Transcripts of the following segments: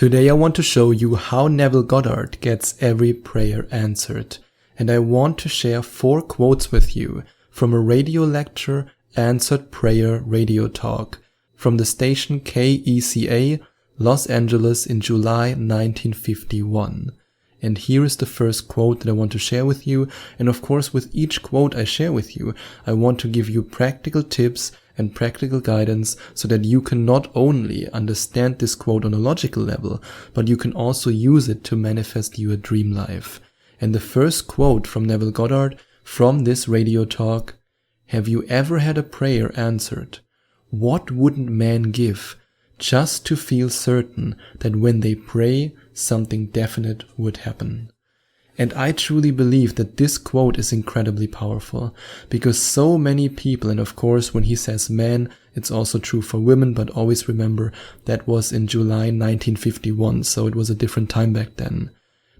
Today I want to show you how Neville Goddard gets every prayer answered, and I want to share 4 quotes with you from a radio lecture, Answered Prayer Radio Talk, from the station KECA, Los Angeles in July 1951. And here is the first quote that I want to share with you, and of course with each quote I share with you, I want to give you practical tips and practical guidance so that you can not only understand this quote on a logical level, but you can also use it to manifest your dream life. And the first quote from Neville Goddard from this radio talk: have you ever had a prayer answered? What wouldn't man give just to feel certain that when they pray, something definite would happen? And I truly believe that this quote is incredibly powerful, because so many people, and of course when he says men, it's also true for women, but always remember that was in July 1951, so it was a different time back then.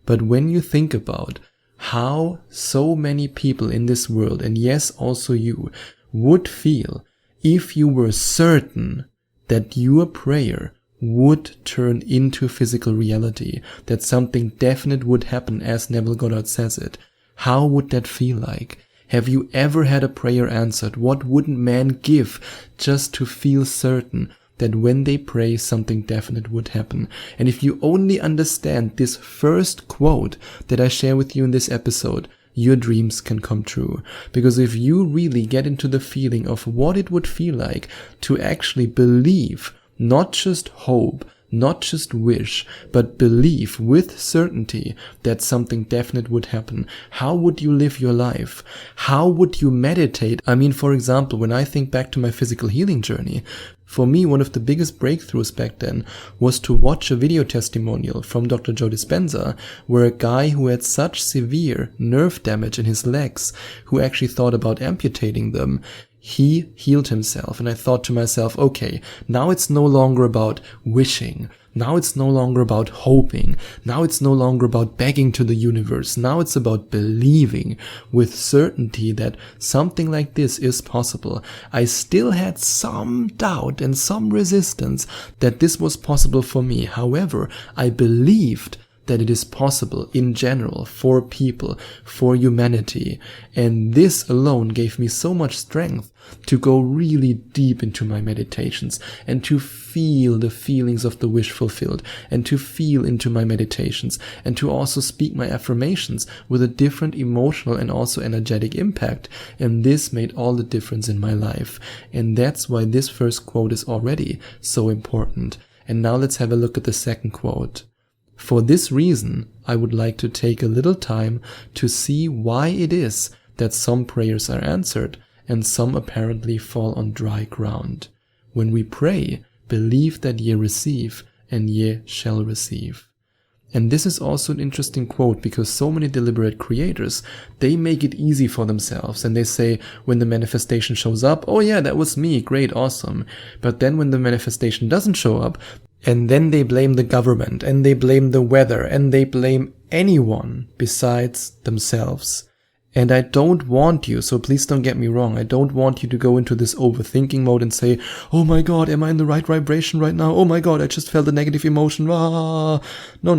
But when you think about how so many people in this world, and yes, also you, would feel if you were certain that your prayer would turn into physical reality, that something definite would happen as Neville Goddard says it, how would that feel like? Have you ever had a prayer answered? What wouldn't man give just to feel certain that when they pray, something definite would happen? And if you only understand this first quote that I share with you in this episode, your dreams can come true. Because if you really get into the feeling of what it would feel like to actually believe, not just hope, not just wish, but believe with certainty that something definite would happen, how would you live your life? How would you meditate? I mean, for example, when I think back to my physical healing journey, for me, one of the biggest breakthroughs back then was to watch a video testimonial from Dr. Joe Dispenza, where a guy who had such severe nerve damage in his legs, who actually thought about amputating them, he healed himself. And I thought to myself, okay, now it's no longer about wishing. Now it's no longer about hoping. Now it's no longer about begging to the universe. Now it's about believing with certainty that something like this is possible. I still had some doubt and some resistance that this was possible for me. However, I believed that it is possible in general for people, for humanity. And this alone gave me so much strength to go really deep into my meditations and to feel the feelings of the wish fulfilled and to feel into my meditations and to also speak my affirmations with a different emotional and also energetic impact. And this made all the difference in my life. And that's why this first quote is already so important. And now let's have a look at the second quote. For this reason, I would like to take a little time to see why it is that some prayers are answered and some apparently fall on dry ground. When we pray, believe that ye receive, and ye shall receive. And this is also an interesting quote, because so many deliberate creators, they make it easy for themselves and they say when the manifestation shows up, oh yeah, that was me, great, awesome. But then when the manifestation doesn't show up, and then they blame the government, and they blame the weather, and they blame anyone besides themselves. And I don't want you, so please don't get me wrong, I don't want you to go into this overthinking mode and say, oh my god, am I in the right vibration right now? Oh my god, I just felt a negative emotion. Ah. No,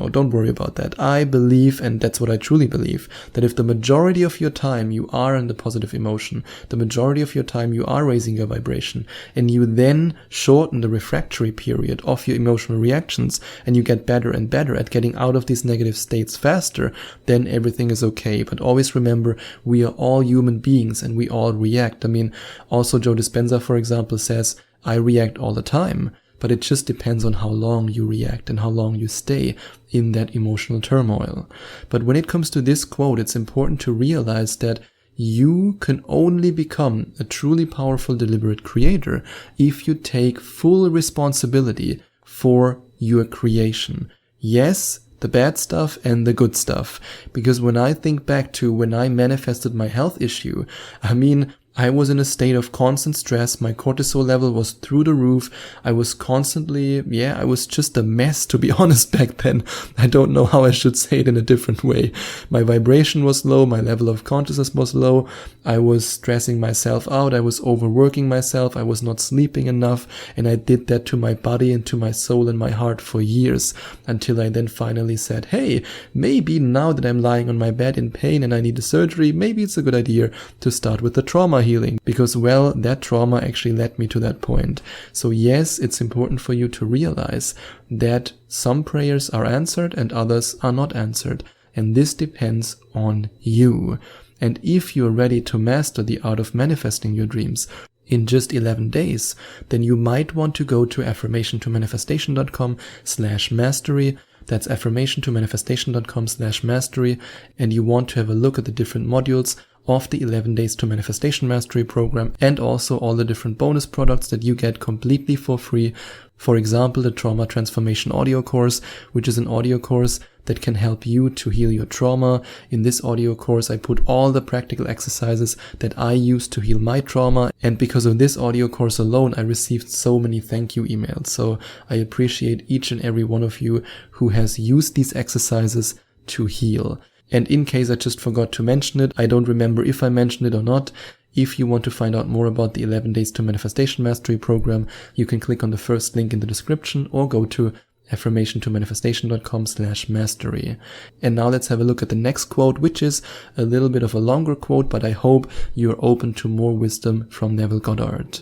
don't worry about that. I believe, and that's what I truly believe, that if the majority of your time you are in the positive emotion, the majority of your time you are raising your vibration, and you then shorten the refractory period of your emotional reactions, and you get better and better at getting out of these negative states faster, then everything is okay. But always remember, we are all human beings and we all react. I mean, also Joe Dispenza, for example, says, I react all the time, but it just depends on how long you react and how long you stay in that emotional turmoil. But when it comes to this quote, it's important to realize that you can only become a truly powerful, deliberate creator if you take full responsibility for your creation. Yes, the bad stuff and the good stuff. Because when I think back to when I manifested my health issue, I mean, I was in a state of constant stress. My cortisol level was through the roof. I was constantly, I was just a mess, to be honest, back then. I don't know how I should say it in a different way. My vibration was low. My level of consciousness was low. I was stressing myself out. I was overworking myself. I was not sleeping enough. And I did that to my body and to my soul and my heart for years, until I then finally said, hey, maybe now that I'm lying on my bed in pain and I need a surgery, maybe it's a good idea to start with the trauma healing, because, well, that trauma actually led me to that point. So yes, it's important for you to realize that some prayers are answered and others are not answered. And this depends on you. And if you're ready to master the art of manifesting your dreams in just 11 days, then you might want to go to affirmationtomanifestation.com/mastery. That's affirmationtomanifestation.com/mastery. And you want to have a look at the different modules of the 11 Days to Manifestation Mastery program, and also all the different bonus products that you get completely for free. For example, the Trauma Transformation audio course, which is an audio course that can help you to heal your trauma. In this audio course, I put all the practical exercises that I use to heal my trauma. And because of this audio course alone, I received so many thank you emails. So I appreciate each and every one of you who has used these exercises to heal. And in case I just forgot to mention it, I don't remember if I mentioned it or not. If you want to find out more about the 11 Days to Manifestation Mastery program, you can click on the first link in the description or go to affirmationtomanifestation.com/mastery. And now let's have a look at the next quote, which is a little bit of a longer quote, but I hope you're open to more wisdom from Neville Goddard.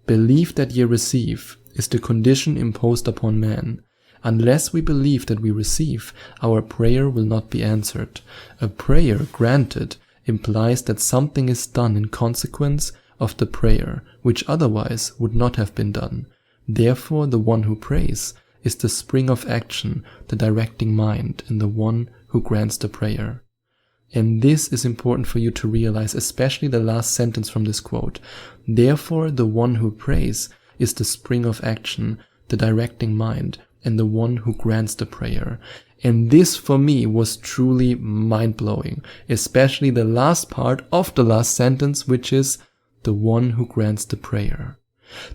Belief that ye receive is the condition imposed upon man. Unless we believe that we receive, our prayer will not be answered. A prayer granted implies that something is done in consequence of the prayer, which otherwise would not have been done. Therefore, the one who prays is the spring of action, the directing mind, and the one who grants the prayer. And this is important for you to realize, especially the last sentence from this quote. Therefore, the one who prays is the spring of action, the directing mind, and the one who grants the prayer. And this for me was truly mind-blowing, especially the last part of the last sentence, which is the one who grants the prayer.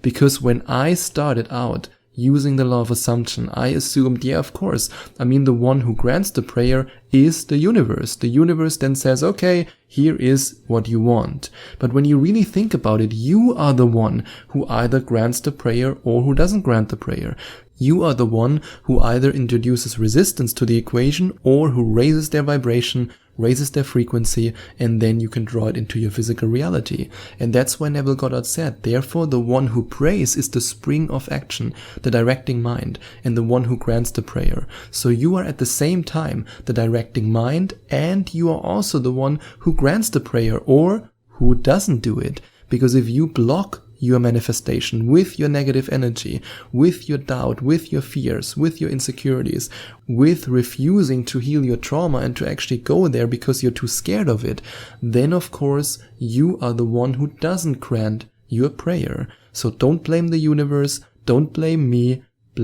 Because when I started out using the law of assumption, I assumed, of course, the one who grants the prayer is the universe. The universe then says, okay, here is what you want. But when you really think about it, you are the one who either grants the prayer or who doesn't grant the prayer. You are the one who either introduces resistance to the equation or who raises their vibration, raises their frequency, and then you can draw it into your physical reality. And that's why Neville Goddard said, therefore the one who prays is the spring of action, the directing mind, and the one who grants the prayer. So you are at the same time the directing mind, and you are also the one who grants the prayer or who doesn't do it. Because if you block your manifestation with your negative energy, with your doubt, with your fears, with your insecurities, with refusing to heal your trauma and to actually go there because you're too scared of it, then of course you are the one who doesn't grant your prayer. So don't blame the universe, don't blame me, I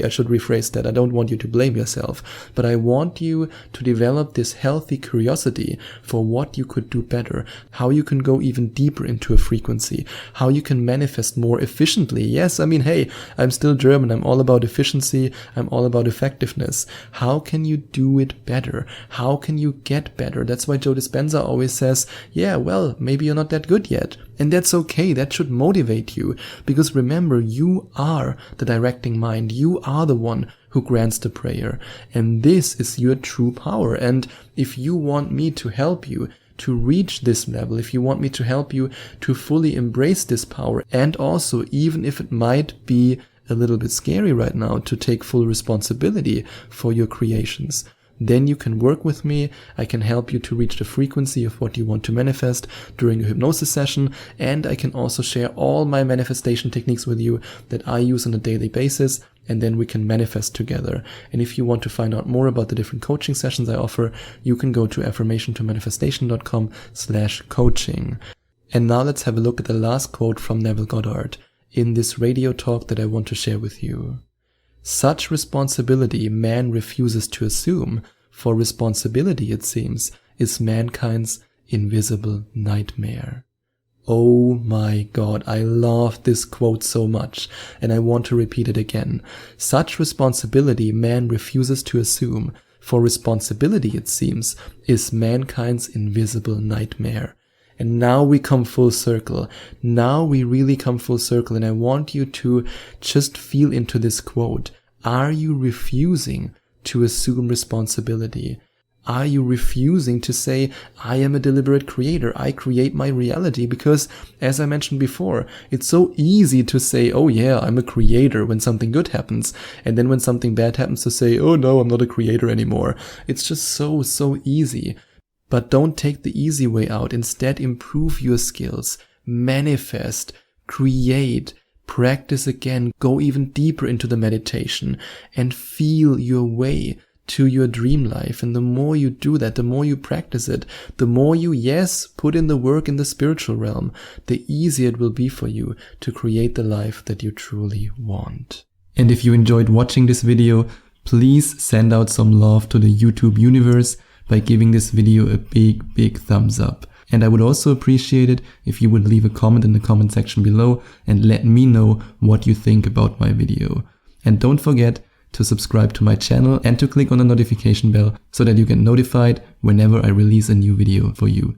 should rephrase that. I don't want you to blame yourself, but I want you to develop this healthy curiosity for what you could do better, how you can go even deeper into a frequency, how you can manifest more efficiently. Yes, hey, I'm still German. I'm all about efficiency. I'm all about effectiveness. How can you do it better? How can you get better? That's why Joe Dispenza always says, maybe you're not that good yet. And that's okay. That should motivate you, because remember, you are the directing mind. You are the one who grants the prayer. And this is your true power. And if you want me to help you to reach this level, if you want me to help you to fully embrace this power, and also, even if it might be a little bit scary right now, to take full responsibility for your creations, then you can work with me. I can help you to reach the frequency of what you want to manifest during a hypnosis session, and I can also share all my manifestation techniques with you that I use on a daily basis, and then we can manifest together. And if you want to find out more about the different coaching sessions I offer, you can go to affirmationtomanifestation.com/coaching. And now let's have a look at the last quote from Neville Goddard in this radio talk that I want to share with you. Such responsibility man refuses to assume, for responsibility, it seems, is mankind's invisible nightmare. Oh my God, I love this quote so much, and I want to repeat it again. Such responsibility man refuses to assume, for responsibility, it seems, is mankind's invisible nightmare. And now we come full circle. Now we really come full circle, and I want you to just feel into this quote. Are you refusing to assume responsibility? Are you refusing to say, I am a deliberate creator, I create my reality? Because, as I mentioned before, it's so easy to say, oh yeah, I'm a creator when something good happens. And then when something bad happens to say, oh no, I'm not a creator anymore. It's just so easy. But don't take the easy way out. Instead, improve your skills, manifest, create, practice again, go even deeper into the meditation and feel your way to your dream life. And the more you do that, the more you practice it, the more you, yes, put in the work in the spiritual realm, the easier it will be for you to create the life that you truly want. And if you enjoyed watching this video, please send out some love to the YouTube universe by giving this video a big thumbs up. And I would also appreciate it if you would leave a comment in the comment section below and let me know what you think about my video. And don't forget to subscribe to my channel and to click on the notification bell so that you get notified whenever I release a new video for you.